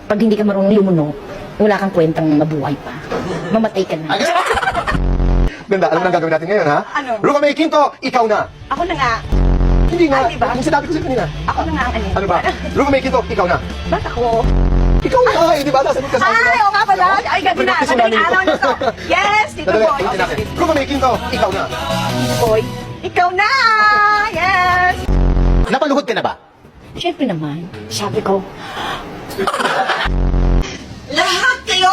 Pag hindi ka marunong lumunok, wala kang kwentang mabuhay pa. Mamatay ka na. Ganda, alam na ang gagawin natin ngayon, ha? Ano? Rufa May Quinto, ikaw na. Ako na nga. Hindi nga. Ay, di ba? Yung sinabi ko sa'yo kanina. Ako na nga ang ano. Ano ba? Rufa May Quinto, ikaw na. Ba't ako? Ikaw na, eh, di ba? Nasagot ka sa akin. Ay, oo nga pala. Ay, gabi na. Madaling araw na to. Yes, Tito Dali, Boy. ulitin natin. Rufa May Quinto, ikaw na. Boy, ikaw na! Yes! Napaluhod ka na ba? Siyempre naman, sabi ko, Lahat kayo,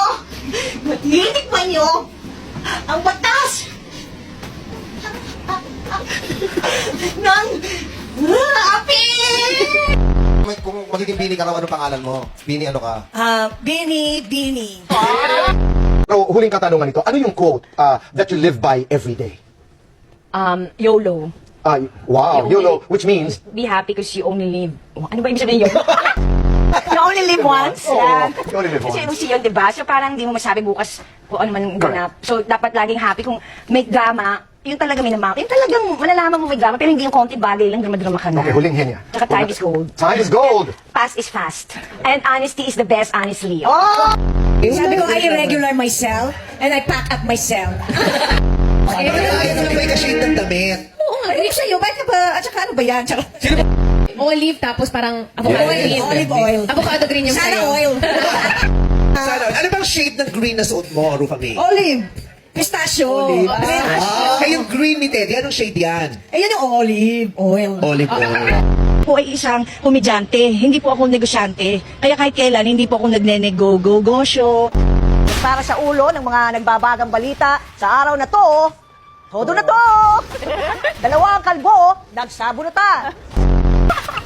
matitikman nyo ang batas ng api! Kung magiging Bini ka raw, ano pangalan mo? Bini ano ka? Bini. Pero huling katanungan nito, ano yung quote that you live by every day? YOLO. Wow, YOLO, which means, Be happy because you only live. Ano ba ibig sabihin yun? You only live once. Oo, Yan. you only live Kasi once. MC yun, diba? So parang hindi mo masabi bukas kung ano man ganap. So dapat laging happy kung may drama, yun talaga may namang. Yung talagang malalaman mo may drama, pero hindi yung konti bagay lang, drama-drama ka na. Okay, huling henya. Tsaka time is gold. Time is gold. Fast is fast. And honesty is the best, honestly. Sabi ko, I irregular myself and I pack up myself. Ayaw mo ba i-shade ng damit? Oo nga, rinig sa'yo, bakit ka ba, at saka ano ba yan? Tsaka, Olive, tapos parang avocado green. olive oil. Avocado green yung Sana sa'yo. oil. Sana, ano bang shade ng green na suot mo, Rufa May? Olive. Pistachio. Olive. Yung green ni Teddy, anong shade yan? Ayan yung olive oil. Olive oil. Po ay isang komedyante, hindi po ako negosyante. Kaya kahit kailan, hindi po ako nagne-nego-go-go-show. Para sa ulo ng mga nagbabagang balita, sa araw na to, todo na to! Dalawang kalbo, nagsabunutan.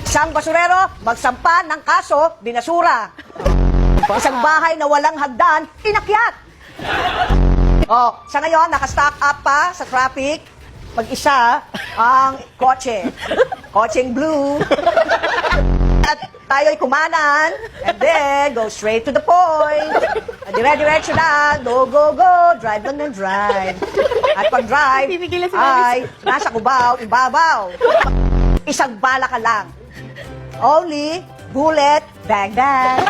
Isang basurero, magsampa ng kaso, binasura. Isang bahay na walang hagdan, inakyat. Oh, sa ngayon, nakastock up pa sa traffic. Mag-isa ang kotse. Kotseng blue. At tayo'y kumanan. And then, go straight to the point. Dire-diretso lang. Go, go, go. Drive lang ng drive. At pag-drive, ay nasa kubaw, ibabaw. Isang bala ka lang. Only bullet, bang, bang.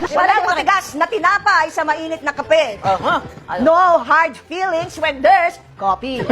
Walang matigas na tinapay sa mainit na kape. No hard feelings when there's coffee.